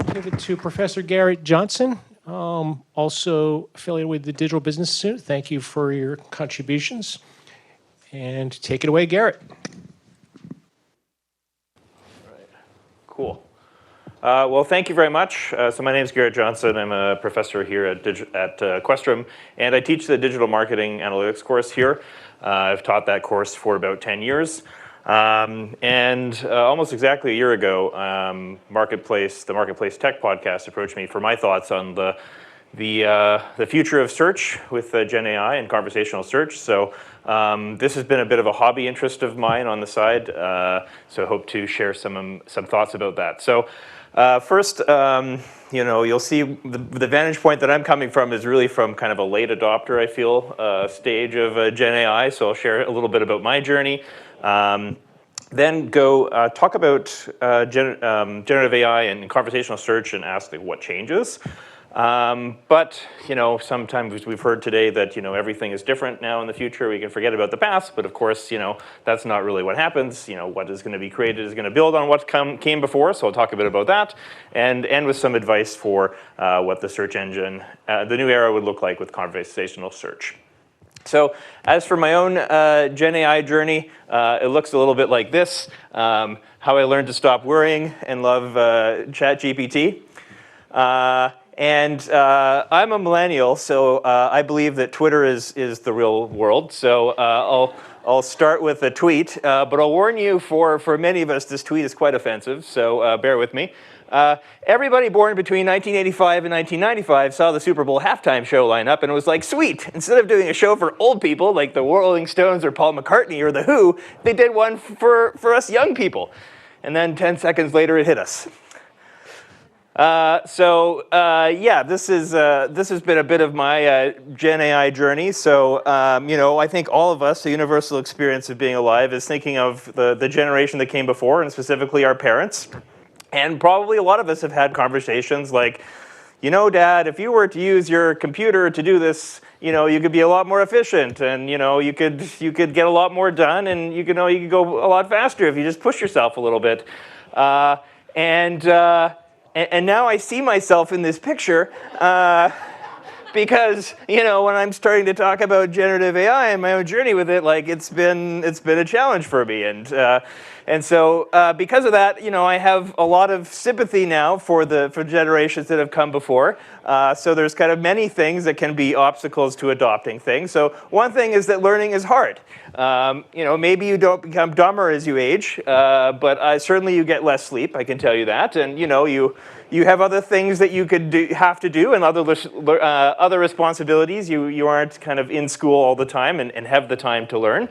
pivot to Professor Garrett Johnson, also affiliated with the Digital Business Institute. Thank you for your contributions. And take it away, Garrett. Right. Cool. Well, thank you very much. So my name is Garrett Johnson. I'm a professor here at Questrom, and I teach the digital marketing analytics course here. I've taught that course for about 10 years. And almost exactly a year ago, the Marketplace Tech podcast approached me for my thoughts on the future of search with Gen AI and conversational search. So this has been a bit of a hobby interest of mine on the side. So I hope to share some thoughts about that. So first, you'll see the vantage point that I'm coming from is really from kind of a late adopter, I feel, stage of Gen AI. So I'll share a little bit about my journey. Then go talk about generative AI and conversational search and ask what changes. But sometimes we've heard today that everything is different now in the future. We can forget about the past, but of course that's not really what happens. What is going to be created is going to build on what came before. So I'll talk a bit about that and end with some advice for what the search engine, the new era would look like with conversational search. So as for my own Gen AI journey, it looks a little bit like this. How I learned to stop worrying and love ChatGPT. And I'm a millennial, so I believe that Twitter is the real world. So I'll start with a tweet, but I'll warn you, for many of us, this tweet is quite offensive, so bear with me. Everybody born between 1985 and 1995 saw the Super Bowl halftime show lineup, and it was like, sweet. Instead of doing a show for old people like the Rolling Stones or Paul McCartney or The Who, they did one for us young people. And then 10 seconds later, it hit us. This has been a bit of my Gen AI journey. So, I think all of us, the universal experience of being alive is thinking of the generation that came before, and specifically our parents. And probably a lot of us have had conversations like, Dad, if you were to use your computer to do this, you could be a lot more efficient, and you could get a lot more done, and you could go a lot faster if you just push yourself a little bit. And now I see myself in this picture because when I'm starting to talk about generative AI and my own journey with it, it's been a challenge for me, and so because of that, I have a lot of sympathy now for generations that have come before. So there's kind of many things that can be obstacles to adopting things. So one thing is that learning is hard. Maybe you don't become dumber as you age, but certainly you get less sleep. I can tell you that, and you have other things that you could have to do, and other responsibilities. You aren't kind of in school all the time and have the time to learn.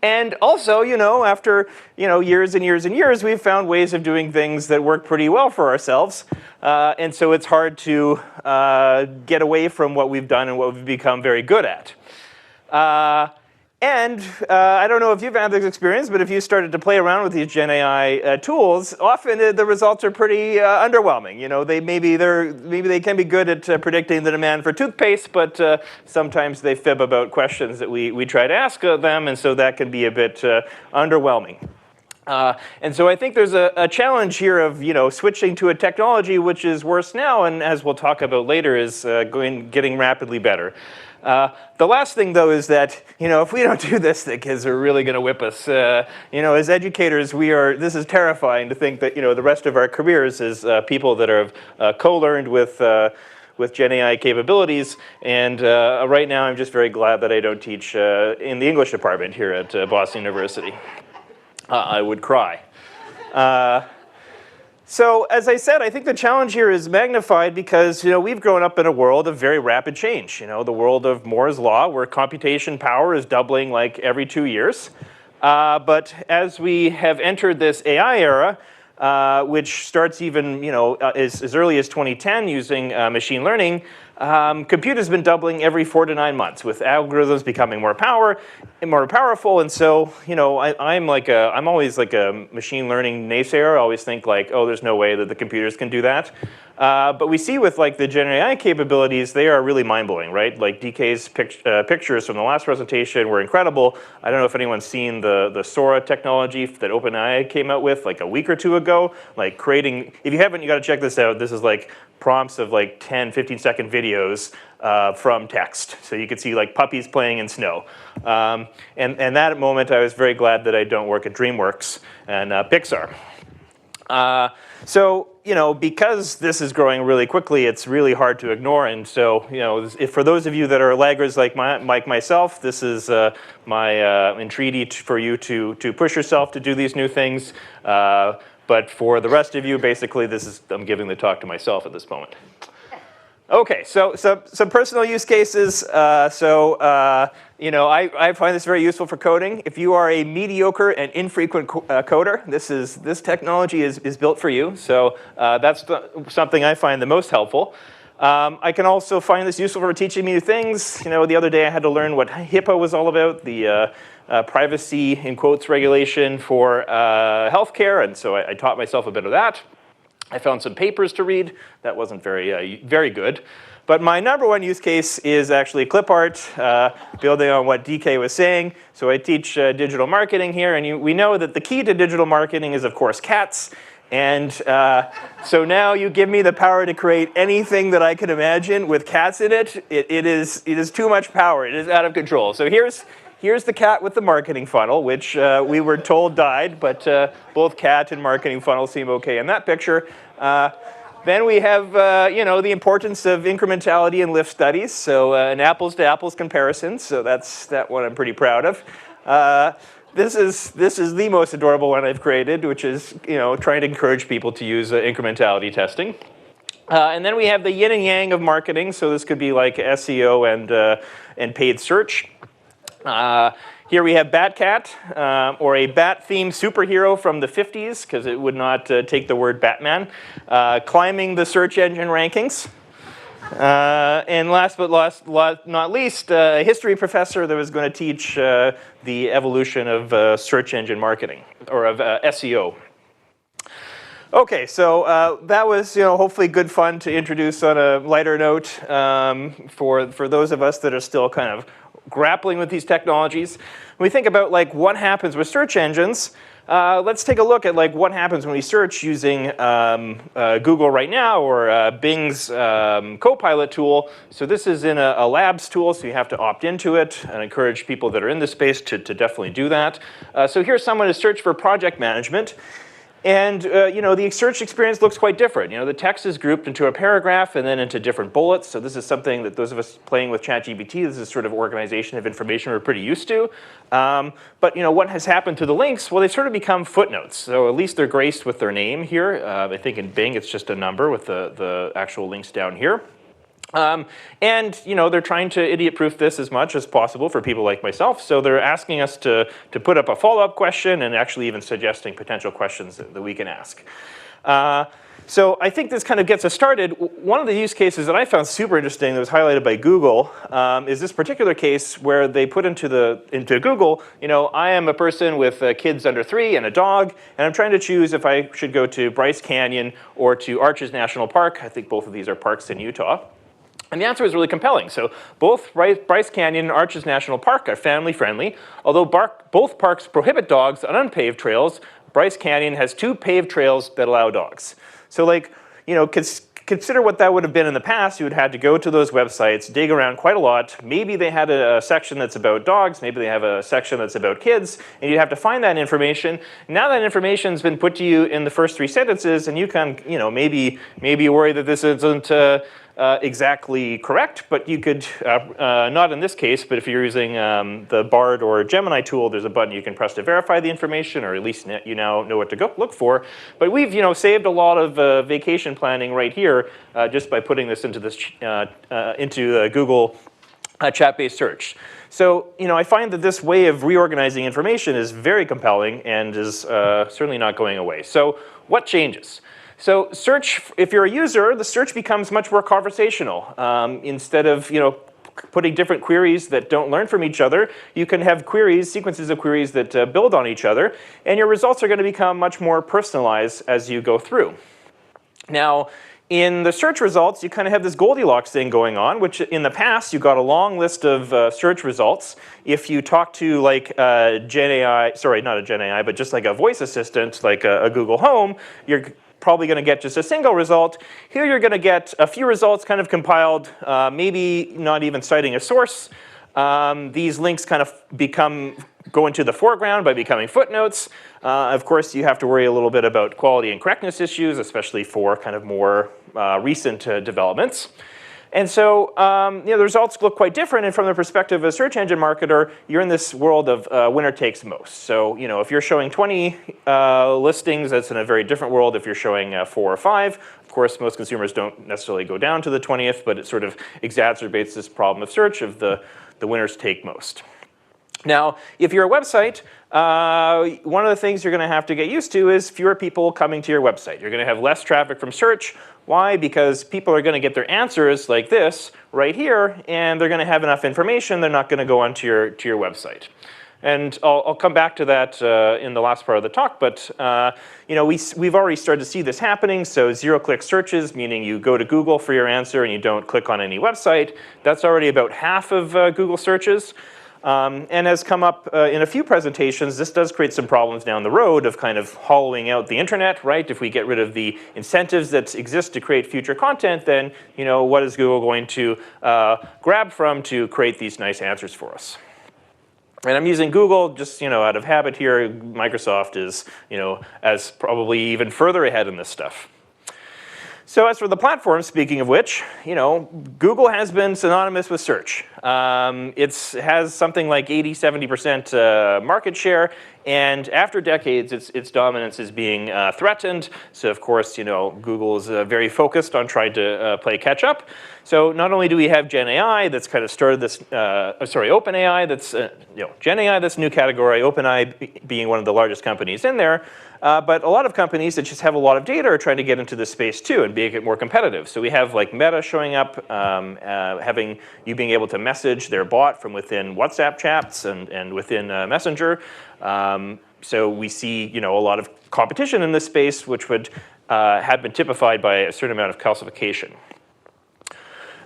And also, after years and years and years, we've found ways of doing things that work pretty well for ourselves. And so it's hard to get away from what we've done and what we've become very good at. And I don't know if you've had this experience, but if you started to play around with these Gen AI tools, often the results are pretty underwhelming. Maybe they can be good at predicting the demand for toothpaste, but sometimes they fib about questions that we try to ask them, and so that can be a bit underwhelming. And so I think there's a challenge here of switching to a technology which is worse now, and as we'll talk about later, is getting rapidly better. The last thing, though, is that if we don't do this, the kids are really going to whip us. As educators, this is terrifying to think that the rest of our careers is people that have co-learned with Gen AI capabilities. And right now, I'm just very glad that I don't teach in the English department here at Boston University. I would cry. So, as I said, I think the challenge here is magnified because, we've grown up in a world of very rapid change. The world of Moore's Law, where computation power is doubling every 2 years. But as we have entered this AI era, which starts even, as early as 2010 using machine learning, compute has been doubling every 4 to 9 months, with algorithms becoming more powerful. And so, I'm always like a machine learning naysayer. I always think like, oh, there's no way that the computers can do that. But we see with like the Gen AI capabilities, they are really mind-blowing, right? Like DK's pictures from the last presentation were incredible. I don't know if anyone's seen the Sora technology that OpenAI came out with like a week or two ago. Like creating, if you haven't, you got to check this out. This is like prompts of like 10, 15-second videos from text. So you could see like puppies playing in snow. And that moment, I was very glad that I don't work at DreamWorks and Pixar. So, because this is growing really quickly, it's really hard to ignore. And so, if for those of you that are laggards like myself, this is my entreaty for you to push yourself to do these new things. But for the rest of you, basically, I'm giving the talk to myself at this moment. Okay, so some personal use cases. I find this very useful for coding. If you are a mediocre and infrequent coder, this technology is built for you. So that's something I find the most helpful. I can also find this useful for teaching me new things. The other day I had to learn what HIPAA was all about, the privacy in quotes regulation for healthcare, and so I taught myself a bit of that. I found some papers to read. That wasn't very good. But my number one use case is actually clip art, building on what DK was saying. So I teach digital marketing here, and we know that the key to digital marketing is, of course, cats. And so now you give me the power to create anything that I can imagine with cats in it. It is too much power. It is out of control. So here's the cat with the marketing funnel, which we were told died, but both cat and marketing funnel seem okay in that picture. Then we have the importance of incrementality in lift studies, so an apples-to-apples comparison. So that's that one I'm pretty proud of. This is the most adorable one I've created, which is trying to encourage people to use incrementality testing. And then we have the yin and yang of marketing. So this could be like SEO and paid search. Here we have Batcat, or a bat-themed superhero from the 50s, because it would not take the word Batman, climbing the search engine rankings. And last but not least, a history professor that was going to teach the evolution of search engine marketing, or of SEO. Okay, so that was hopefully good fun to introduce on a lighter note for those of us that are still kind of grappling with these technologies. When we think about like what happens with search engines, let's take a look at like what happens when we search using Google right now, or Bing's Copilot tool. So this is in a labs tool, so you have to opt into it, and encourage people that are in this space to definitely do that. So here's someone to search for project management. And the search experience looks quite different. The text is grouped into a paragraph and then into different bullets. So this is something that those of us playing with ChatGPT, this is sort of organization of information we're pretty used to. But what has happened to the links? Well, they sort of become footnotes. So at least they're graced with their name here. I think in Bing it's just a number with the actual links down here. They're trying to idiot-proof this as much as possible for people like myself. So they're asking us to put up a follow-up question, and actually even suggesting potential questions that we can ask. So I think this kind of gets us started. One of the use cases that I found super interesting that was highlighted by Google is this particular case where they put into Google, I am a person with kids under 3 and a dog, and I'm trying to choose if I should go to Bryce Canyon or to Arches National Park. I think both of these are parks in Utah. And the answer is really compelling. So both Bryce Canyon and Arches National Park are family friendly. Although both parks prohibit dogs on unpaved trails, Bryce Canyon has 2 paved trails that allow dogs. So consider what that would have been in the past. You would have had to go to those websites, dig around quite a lot. Maybe they had a section that's about dogs. Maybe they have a section that's about kids. And you'd have to find that information. Now that information's been put to you in the first 3 sentences, and you can, maybe worry that this isn't exactly correct, but you could, not in this case, but if you're using the Bard or Gemini tool, there's a button you can press to verify the information, or at least you now know what to look for. But we've saved a lot of vacation planning right here just by putting this into the Google chat-based search. So I find that this way of reorganizing information is very compelling and is certainly not going away. So what changes? So search, if you're a user, the search becomes much more conversational. Instead of putting different queries that don't learn from each other, you can have queries, sequences of queries that build on each other, and your results are going to become much more personalized as you go through. Now, in the search results, you kind of have this Goldilocks thing going on, which in the past, you got a long list of search results. If you talk to like Gen AI, sorry, not a Gen AI, but just like a voice assistant, like a Google Home, you're probably going to get just a single result. Here you're going to get a few results kind of compiled, maybe not even citing a source. These links kind of go into the foreground by becoming footnotes. Of course, you have to worry a little bit about quality and correctness issues, especially for kind of more recent developments. And so the results look quite different. And from the perspective of a search engine marketer, you're in this world of winner takes most. So if you're showing 20 listings, that's in a very different world if you're showing 4 or 5. Of course, most consumers don't necessarily go down to the 20th, but it sort of exacerbates this problem of search of the winners take most. Now, if you're a website, one of the things you're going to have to get used to is fewer people coming to your website. You're going to have less traffic from search. Why? Because people are going to get their answers like this right here, and they're going to have enough information. They're not going to go onto your website. And I'll come back to that in the last part of the talk. But we've already started to see this happening. So zero-click searches, meaning you go to Google for your answer and you don't click on any website. That's already about half of Google searches. And has come up in a few presentations. This does create some problems down the road of kind of hollowing out the internet, right? If we get rid of the incentives that exist to create future content, then what is Google going to grab from to create these nice answers for us? And I'm using Google just out of habit here. Microsoft is as probably even further ahead in this stuff. So as for the platform, speaking of which, Google has been synonymous with search. It has something like 80–70% market share, and after decades, its dominance is being threatened. So of course, Google is very focused on trying to play catch up. So not only do we have Gen AI that's kind of started this, OpenAI that's Gen AI, this new category, OpenAI being one of the largest companies in there. But a lot of companies that just have a lot of data are trying to get into this space too and make it more competitive. So we have like Meta showing up, having you being able to message their bot from within WhatsApp chats and within Messenger. So we see a lot of competition in this space, which would have been typified by a certain amount of calcification.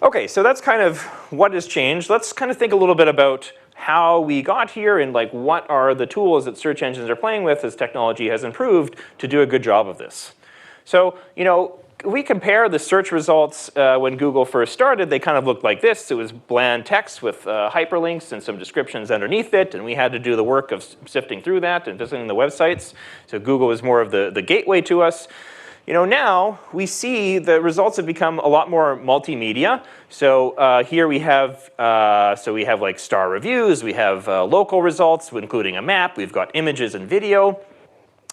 Okay, so that's kind of what has changed. Let's kind of think a little bit about how we got here and like what are the tools that search engines are playing with as technology has improved to do a good job of this. So, we compare the search results when Google first started, they kind of looked like this. It was bland text with hyperlinks and some descriptions underneath it, and we had to do the work of sifting through that and visiting the websites. So Google was more of the gateway to us. Now we see the results have become a lot more multimedia. So here we have like star reviews, we have local results, including a map, we've got images and video.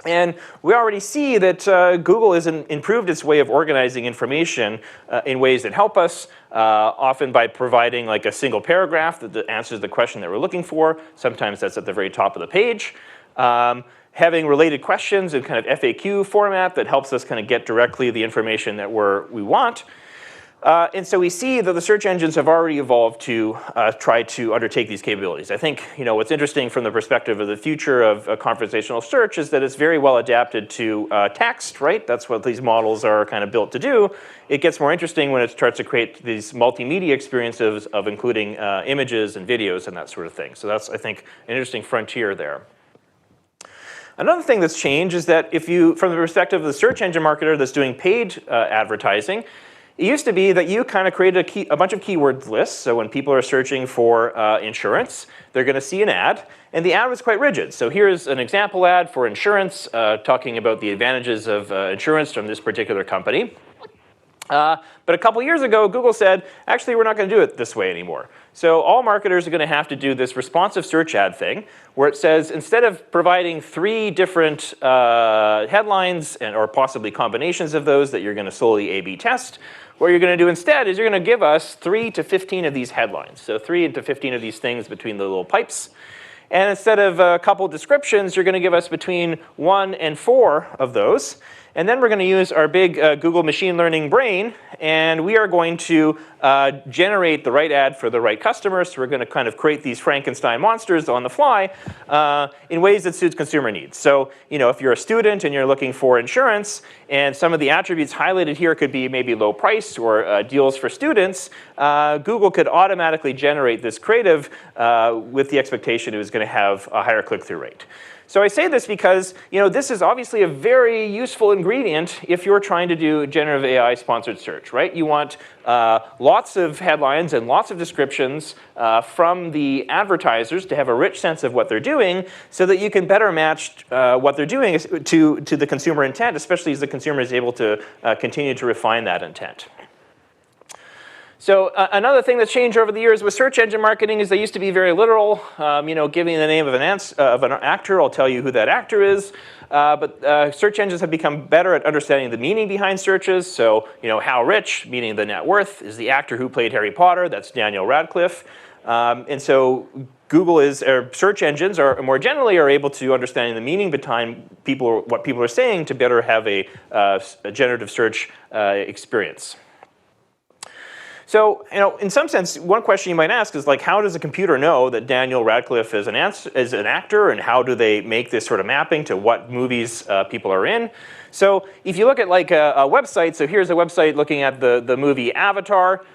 And we already see that Google has improved its way of organizing information in ways that help us, often by providing like a single paragraph that answers the question that we're looking for. Sometimes that's at the very top of the page. Having related questions in kind of FAQ format that helps us kind of get directly the information that we want. And so we see that the search engines have already evolved to try to undertake these capabilities. I think what's interesting from the perspective of the future of conversational search is that it's very well adapted to text, right? That's what these models are kind of built to do. It gets more interesting when it starts to create these multimedia experiences of including images and videos and that sort of thing. So that's, I think, an interesting frontier there. Another thing that's changed is that from the perspective of the search engine marketer that's doing paid advertising, it used to be that you kind of created a bunch of keyword lists. So when people are searching for insurance, they're going to see an ad. And the ad was quite rigid. So here's an example ad for insurance, talking about the advantages of insurance from this particular company. But a couple years ago, Google said, actually, we're not going to do it this way anymore. So all marketers are going to have to do this responsive search ad thing, where it says, instead of providing 3 different headlines or possibly combinations of those that you're going to solely A/B test, what you're going to do instead is you're going to give us 3 to 15 of these headlines. So 3 to 15 of these things between the little pipes. And instead of a couple descriptions, you're going to give us between 1 and 4 of those. And then we're going to use our big Google machine learning brain, and we are going to generate the right ad for the right customer. So we're going to kind of create these Frankenstein monsters on the fly in ways that suits consumer needs. So if you're a student and you're looking for insurance, and some of the attributes highlighted here could be maybe low price or deals for students, Google could automatically generate this creative with the expectation it was going to have a higher click-through rate. So I say this because this is obviously a very useful ingredient if you're trying to do generative AI sponsored search, right? You want lots of headlines and lots of descriptions from the advertisers to have a rich sense of what they're doing so that you can better match what they're doing to the consumer intent, especially as the consumer is able to continue to refine that intent. So another thing that's changed over the years with search engine marketing is they used to be very literal. Giving the name of an actor, I'll tell you who that actor is. But search engines have become better at understanding the meaning behind searches. So how rich, meaning the net worth, is the actor who played Harry Potter. That's Daniel Radcliffe. And so search engines are more generally are able to understand the meaning behind what people are saying to better have a generative search experience. So, in some sense, one question you might ask is how does a computer know that Daniel Radcliffe is an actor, and how do they make this sort of mapping to what movies people are in? So, if you look at a website, so here's a website looking at the movie Avatar,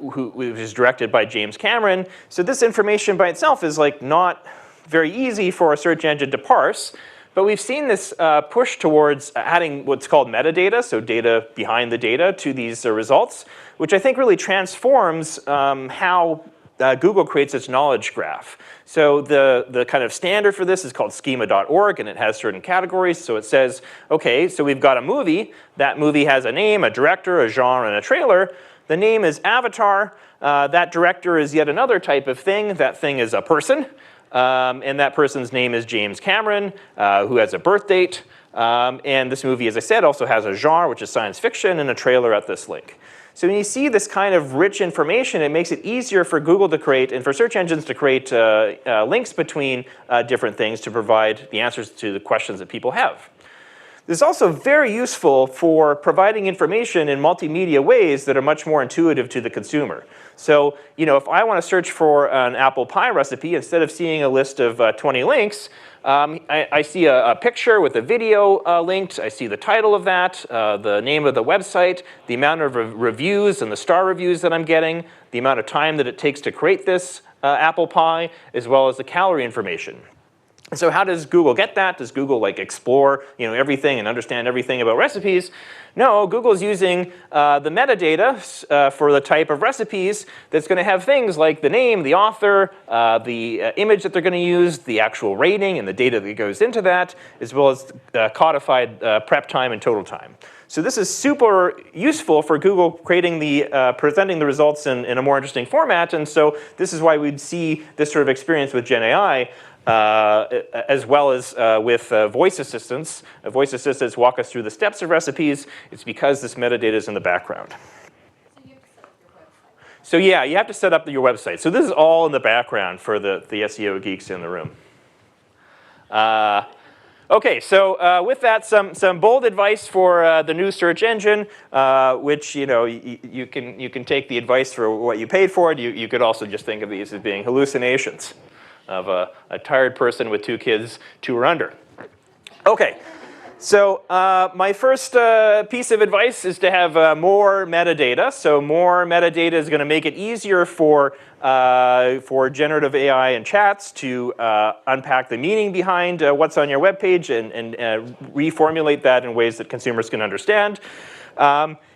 which is directed by James Cameron. So this information by itself is not very easy for a search engine to parse. But we've seen this push towards adding what's called metadata, so data behind the data, to these results, which I think really transforms how Google creates its knowledge graph. So the kind of standard for this is called schema.org, and it has certain categories. So it says, okay, so we've got a movie. That movie has a name, a director, a genre, and a trailer. The name is Avatar. That director is yet another type of thing. That thing is a person. And that person's name is James Cameron, who has a birth date. And this movie, as I said, also has a genre, which is science fiction, and a trailer at this link. So when you see this kind of rich information, it makes it easier for Google to create, and for search engines to create links between different things to provide the answers to the questions that people have. This is also very useful for providing information in multimedia ways that are much more intuitive to the consumer. So, if I want to search for an apple pie recipe, instead of seeing a list of 20 links, I see a picture with a video linked. I see the title of that, the name of the website, the amount of reviews and the star reviews that I'm getting, the amount of time that it takes to create this apple pie, as well as the calorie information. So how does Google get that? Does Google explore everything and understand everything about recipes? No, Google's using the metadata for the type of recipes that's going to have things like the name, the author, the image that they're going to use, the actual rating and the data that goes into that, as well as codified prep time and total time. So this is super useful for Google presenting the results in a more interesting format. And so this is why we'd see this sort of experience with Gen AI. As well as with voice assistants. Voice assistants walk us through the steps of recipes. It's because this metadata is in the background. So yeah, you have to set up your website. So this is all in the background for the SEO geeks in the room. Okay, so with that, some bold advice for the new search engine, which you can take the advice for what you paid for it. You could also just think of these as being hallucinations of a tired person with 2 kids, 2 or under. Okay, so my first piece of advice is to have more metadata. So more metadata is going to make it easier for generative AI and chats to unpack the meaning behind what's on your web page and reformulate that in ways that consumers can understand.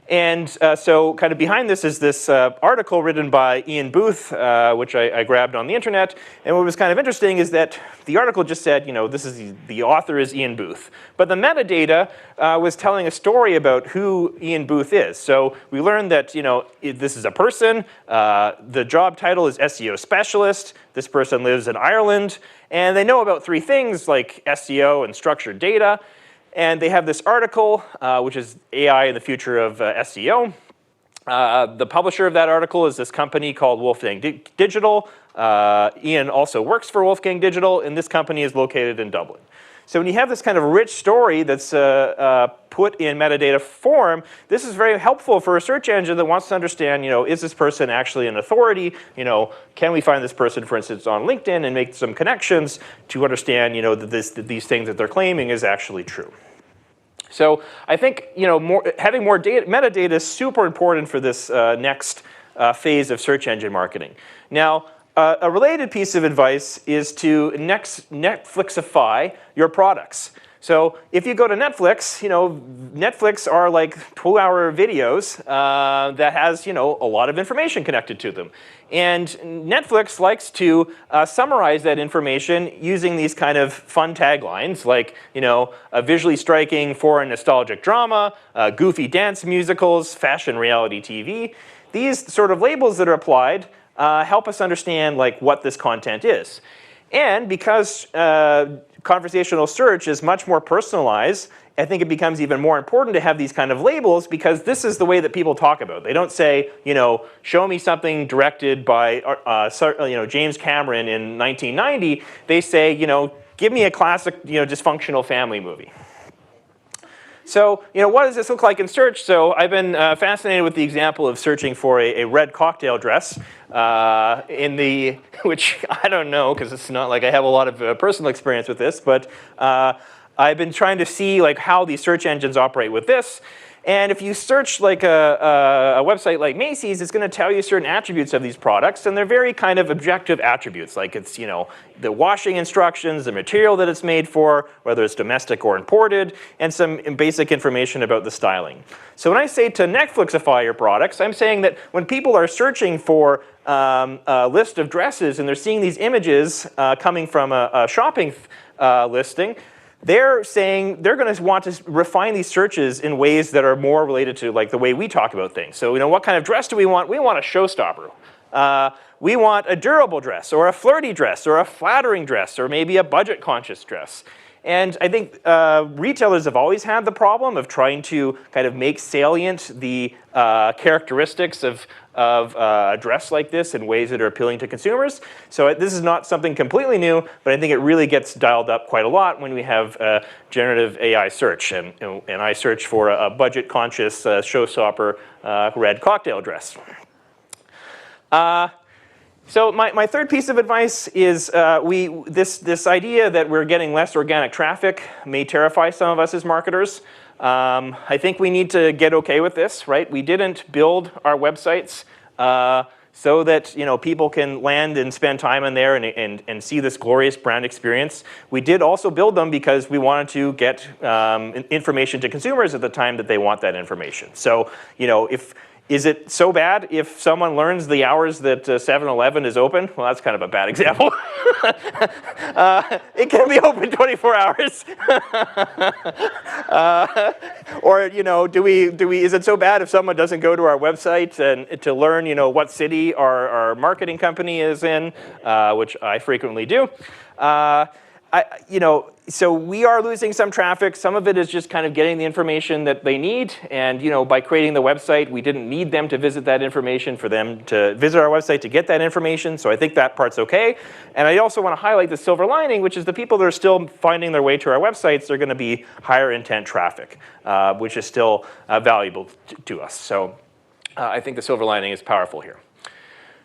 So kind of behind this is this article written by Ian Booth, which I grabbed on the internet. And what was kind of interesting is that the article just said, the author is Ian Booth. But the metadata was telling a story about who Ian Booth is. So we learned that, this is a person. The job title is SEO specialist. This person lives in Ireland. And they know about 3 things like SEO and structured data. And they have this article, which is AI in the future of SEO. The publisher of that article is this company called Wolfgang Digital. Ian also works for Wolfgang Digital, and this company is located in Dublin. So when you have this kind of rich story that's put in metadata form, this is very helpful for a search engine that wants to understand, is this person actually an authority? Can we find this person, for instance, on LinkedIn and make some connections to understand, that these things that they're claiming is actually true. So I think, having more metadata is super important for this next phase of search engine marketing. Now, a related piece of advice is to Netflixify your products. So if you go to Netflix, Netflix are like 2-hour videos that has, a lot of information connected to them. And Netflix likes to summarize that information using these kind of fun taglines like, a visually striking foreign nostalgic drama, goofy dance musicals, fashion reality TV. These sort of labels that are applied help us understand like what this content is. And because conversational search is much more personalized, I think it becomes even more important to have these kind of labels because this is the way that people talk about it. They don't say, show me something directed by James Cameron in 1990. They say, give me a classic dysfunctional family movie. So, what does this look like in search? So I've been fascinated with the example of searching for a red cocktail dress which I don't know, because it's not like I have a lot of personal experience with this, but I've been trying to see like how these search engines operate with this. And if you search like a website like Macy's, it's going to tell you certain attributes of these products, and they're very kind of objective attributes, like it's the washing instructions, the material that it's made for, whether it's domestic or imported, and some basic information about the styling. So when I say to Netflixify your products, I'm saying that when people are searching for a list of dresses and they're seeing these images coming from a shopping listing, they're saying they're going to want to refine these searches in ways that are more related to like the way we talk about things. So what kind of dress do we want? We want a showstopper. We want a durable dress, or a flirty dress, or a flattering dress, or maybe a budget-conscious dress. And I think retailers have always had the problem of trying to kind of make salient the characteristics of a dress like this in ways that are appealing to consumers. So this is not something completely new, but I think it really gets dialed up quite a lot when we have generative AI search. And I search for a budget-conscious showstopper red cocktail dress. So my third piece of advice is this idea that we're getting less organic traffic may terrify some of us as marketers. I think we need to get okay with this, right? We didn't build our websites so that people can land and spend time in there and see this glorious brand experience. We did also build them because we wanted to get information to consumers at the time that they want that information. So is it so bad if someone learns the hours that 7-Eleven is open? Well, that's kind of a bad example. It can be open 24 hours. Or is it so bad if someone doesn't go to our website and to learn what city our marketing company is in, which I frequently do. So we are losing some traffic. Some of it is just kind of getting the information that they need. And by creating the website, we didn't need them to visit that information for them to visit our website to get that information. So I think that part's okay. And I also want to highlight the silver lining, which is the people that are still finding their way to our websites are going to be higher intent traffic, which is still valuable to us. So I think the silver lining is powerful here.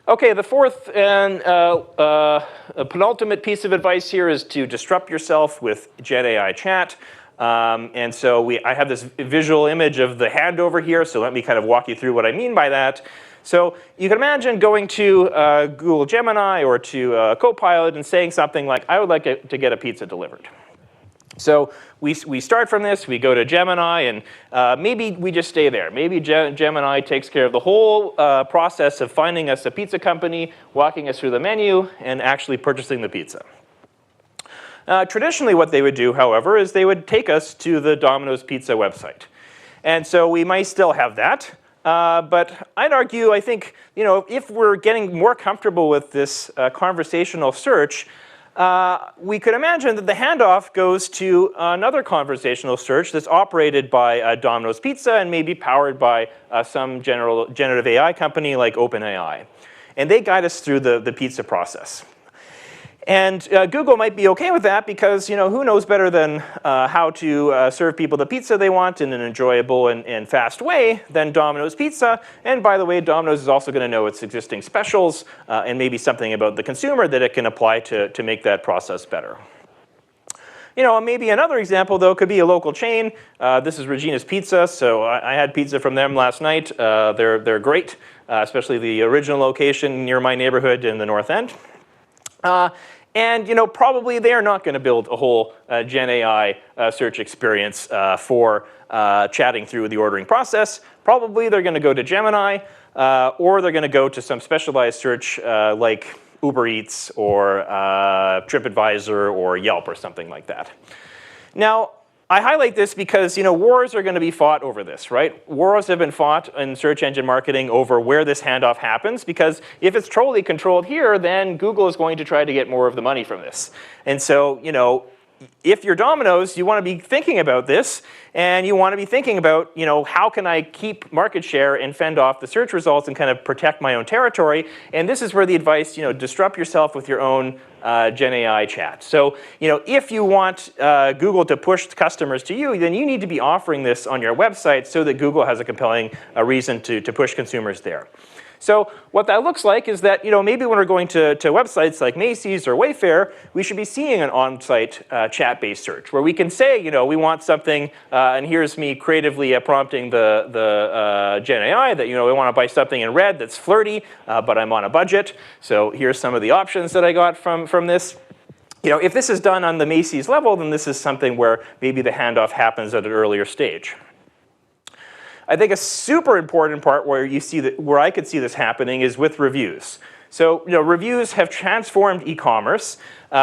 Okay, the fourth and penultimate piece of advice here is to disrupt yourself with Gen AI chat. And so I have this visual image of the hand over here, so let me kind of walk you through what I mean by that. So you can imagine going to Google Gemini or to Copilot and saying something like, I would like to get a pizza delivered. So we start from this, we go to Gemini, and maybe we just stay there. Maybe Gemini takes care of the whole process of finding us a pizza company, walking us through the menu, and actually purchasing the pizza. Traditionally, what they would do, however, is they would take us to the Domino's Pizza website. And so we might still have that. But I'd argue, I think, if we're getting more comfortable with this conversational search, we could imagine that the handoff goes to another conversational search that's operated by Domino's Pizza and maybe powered by some generative AI company like OpenAI. And they guide us through the pizza process. And Google might be okay with that because, who knows better than how to serve people the pizza they want in an enjoyable and fast way than Domino's Pizza. And by the way, Domino's is also going to know its existing specials and maybe something about the consumer that it can apply to make that process better. Maybe another example, though, could be a local chain. This is Regina's Pizza, so I had pizza from them last night. They're great, especially the original location near my neighborhood in the North End. And probably they are not going to build a whole Gen AI search experience for chatting through the ordering process. Probably they're going to go to Gemini, or they're going to go to some specialized search like Uber Eats or TripAdvisor or Yelp or something like that. Now, I highlight this because wars are going to be fought over this, right? Wars have been fought in search engine marketing over where this handoff happens, because if it's totally controlled here, then Google is going to try to get more of the money from this. And so, if you're Domino's, you want to be thinking about this, and you want to be thinking about, how can I keep market share and fend off the search results and kind of protect my own territory? And this is where the advice, disrupt yourself with your own Gen AI chat. So, if you want Google to push customers to you, then you need to be offering this on your website so that Google has a compelling reason to push consumers there. So what that looks like is that, maybe when we're going to websites like Macy's or Wayfair, we should be seeing an on-site chat-based search where we can say, we want something, and here's me creatively prompting the Gen AI that, we want to buy something in red that's flirty, but I'm on a budget. So here's some of the options that I got from this. If this is done on the Macy's level, then this is something where maybe the handoff happens at an earlier stage. I think a super important part where I could see this happening is with reviews. So, reviews have transformed e-commerce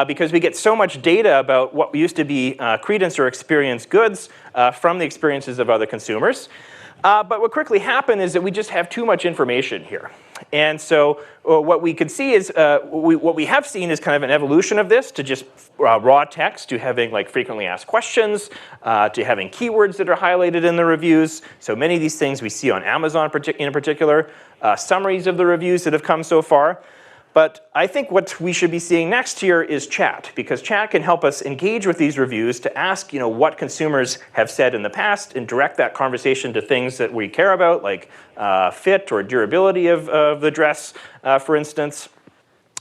because we get so much data about what used to be credence or experience goods from the experiences of other consumers. But what quickly happened is that we just have too much information here. And so what we could see is, what we have seen is kind of an evolution of this to just raw text, to having frequently asked questions, to having keywords that are highlighted in the reviews. So many of these things we see on Amazon in particular, summaries of the reviews that have come so far. But I think what we should be seeing next here is chat, because chat can help us engage with these reviews to ask, what consumers have said in the past and direct that conversation to things that we care about, like fit or durability of the dress, for instance.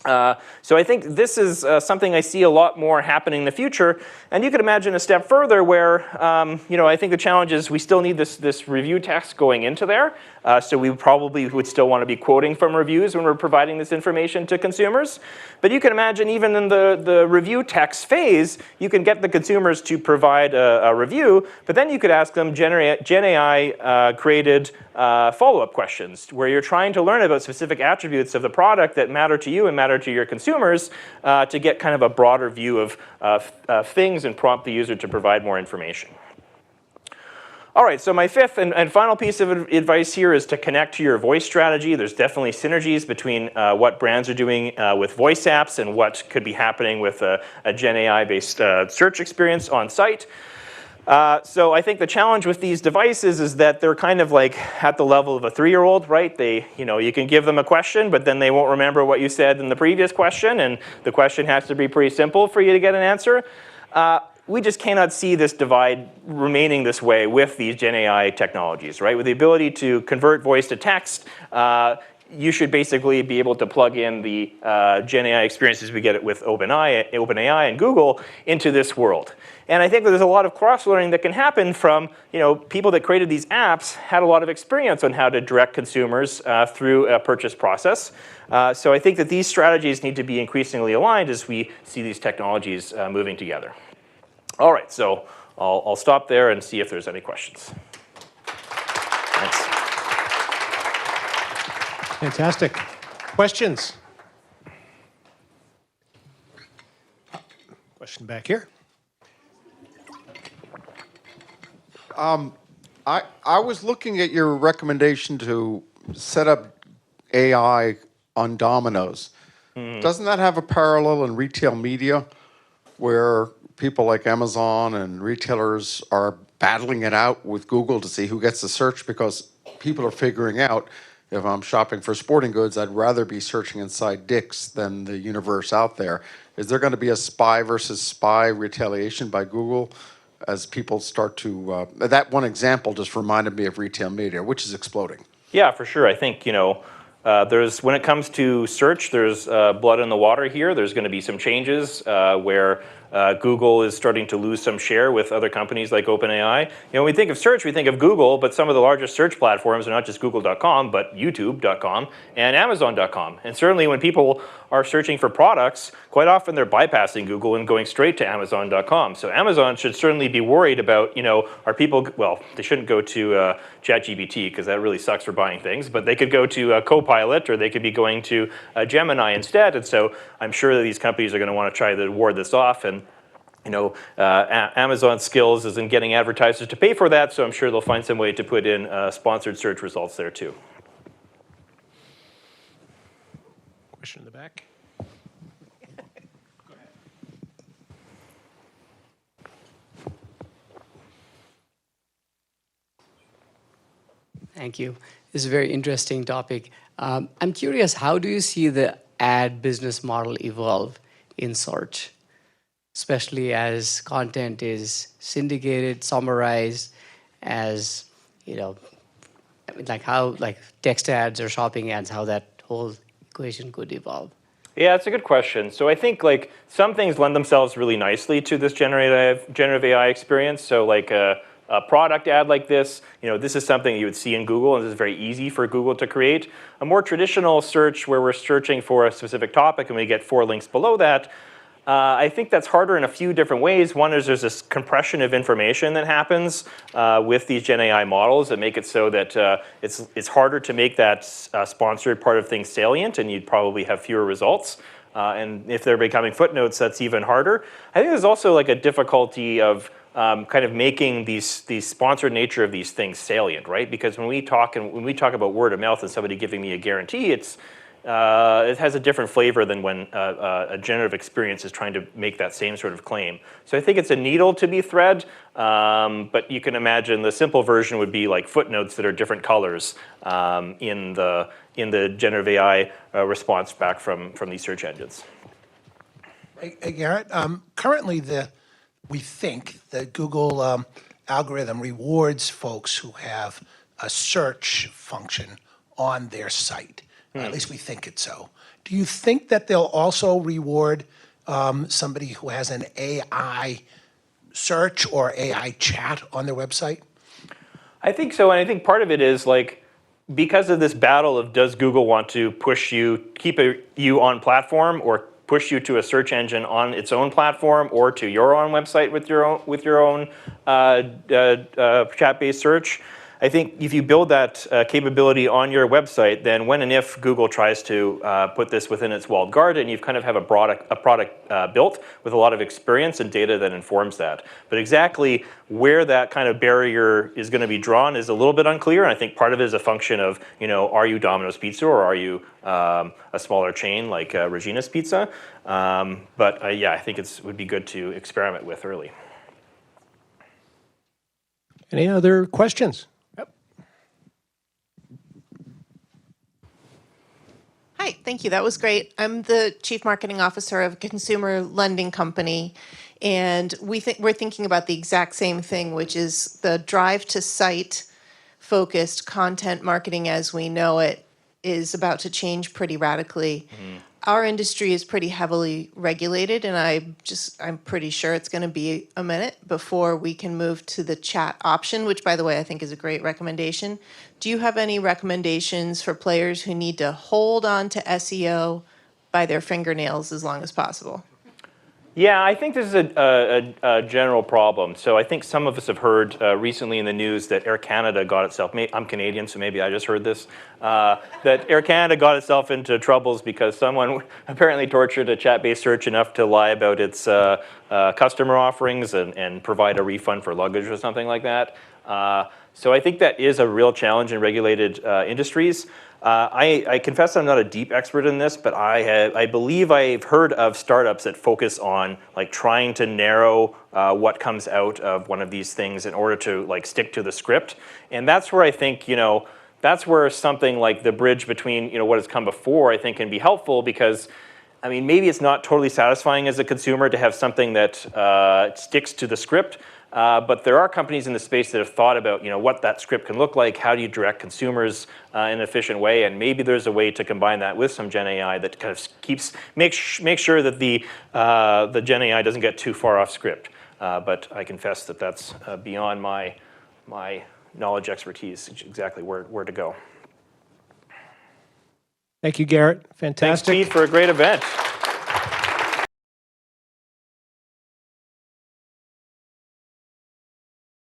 So I think this is something I see a lot more happening in the future. And you could imagine a step further where, I think the challenge is we still need this review text going into there. So we probably would still want to be quoting from reviews when we're providing this information to consumers. But you can imagine even in the review text phase, you can get the consumers to provide a review, but then you could ask them Gen AI created follow-up questions where you're trying to learn about specific attributes of the product that matter to you and matter to your consumers to get kind of a broader view of things and prompt the user to provide more information. All right, so my fifth and final piece of advice here is to connect to your voice strategy. There's definitely synergies between what brands are doing with voice apps and what could be happening with a Gen AI-based search experience on site. So I think the challenge with these devices is that they're kind of like at the level of a 3-year-old, right? You can give them a question, but then they won't remember what you said in the previous question, and the question has to be pretty simple for you to get an answer. We just cannot see this divide remaining this way with these Gen AI technologies, right? With the ability to convert voice to text, you should basically be able to plug in the Gen AI experiences we get with OpenAI and Google into this world. And I think that there's a lot of cross-learning that can happen from, people that created these apps had a lot of experience on how to direct consumers through a purchase process. So I think that these strategies need to be increasingly aligned as we see these technologies moving together. All right, so I'll stop there and see if there's any questions. Thanks. Fantastic. Questions? Question back here. I was looking at your recommendation to set up AI on Domino's. Doesn't that have a parallel in retail media where people like Amazon and retailers are battling it out with Google to see who gets the search, because people are figuring out, if I'm shopping for sporting goods, I'd rather be searching inside Dick's than the universe out there. Is there going to be a spy versus spy retaliation by Google as people start to, that one example just reminded me of retail media, which is exploding. Yeah, for sure. I think, there's, when it comes to search, there's blood in the water here. There's going to be some changes where Google is starting to lose some share with other companies like OpenAI. When we think of search, we think of Google, but some of the largest search platforms are not just Google.com, but YouTube.com and Amazon.com. And certainly when people are searching for products, quite often they're bypassing Google and going straight to Amazon.com. So Amazon should certainly be worried about, are people, well, they shouldn't go to ChatGPT because that really sucks for buying things, but they could go to Copilot or they could be going to Gemini instead. And so I'm sure that these companies are going to want to try to ward this off. And Amazon's skills is in getting advertisers to pay for that, so I'm sure they'll find some way to put in sponsored search results there too. Question in the back. Thank you. This is a very interesting topic. I'm curious, how do you see the ad business model evolve in search, especially as content is syndicated, summarized, as like text ads or shopping ads, how that whole equation could evolve? Yeah, it's a good question. So I think some things lend themselves really nicely to this generative AI experience. So like a product ad like this, this is something you would see in Google, and this is very easy for Google to create. A more traditional search where we're searching for a specific topic and we get 4 links below that, I think that's harder in a few different ways. One is there's this compression of information that happens with these Gen AI models that make it so that it's harder to make that sponsored part of things salient, and you'd probably have fewer results. And if they're becoming footnotes, that's even harder. I think there's also like a difficulty of kind of making these sponsored nature of these things salient, right? Because when we talk about word of mouth and somebody giving me a guarantee, it has a different flavor than when a generative experience is trying to make that same sort of claim. So I think it's a needle to be thread, but you can imagine the simple version would be like footnotes that are different colors in the generative AI response back from these search engines. Hey, Garrett, currently we think the Google algorithm rewards folks who have a search function on their site. At least we think it's so. Do you think that they'll also reward somebody who has an AI search or AI chat on their website? I think so, and I think part of it is because of this battle of does Google want to push you, keep you on platform, or push you to a search engine on its own platform, or to your own website with your own chat-based search. I think if you build that capability on your website, then when and if Google tries to put this within its walled garden, you kind of have a product built with a lot of experience and data that informs that. But exactly where that kind of barrier is going to be drawn is a little bit unclear, and I think part of it is a function of, are you Domino's Pizza or are you a smaller chain like Regina's Pizza? But yeah, I think it would be good to experiment with early. Any other questions? Hi, thank you. That was great. I'm the Chief Marketing Officer of a consumer lending company, and we're thinking about the exact same thing, which is the drive to site focused content marketing as we know it is about to change pretty radically. Our industry is pretty heavily regulated, and I'm pretty sure it's going to be a minute before we can move to the chat option, which, by the way, I think is a great recommendation. Do you have any recommendations for players who need to hold on to SEO by their fingernails as long as possible? Yeah, I think this is a general problem. So I think some of us have heard recently in the news that Air Canada got itself, I'm Canadian, so maybe I just heard this, that Air Canada got itself into troubles because someone apparently tortured a chat-based search enough to lie about its customer offerings and provide a refund for luggage or something like that. So I think that is a real challenge in regulated industries. I confess I'm not a deep expert in this, but I believe I've heard of startups that focus on trying to narrow what comes out of one of these things in order to stick to the script. And that's where I think, that's where something like the bridge between what has come before I think can be helpful, because I mean, maybe it's not totally satisfying as a consumer to have something that sticks to the script, but there are companies in the space that have thought about, what that script can look like. How do you direct consumers in an efficient way? And maybe there's a way to combine that with some Gen AI that kind of makes sure that the Gen AI doesn't get too far off script. But I confess that that's beyond my knowledge expertise, exactly where to go. Thank you, Garrett. Thanks, Fantastic. Pete, for a great event.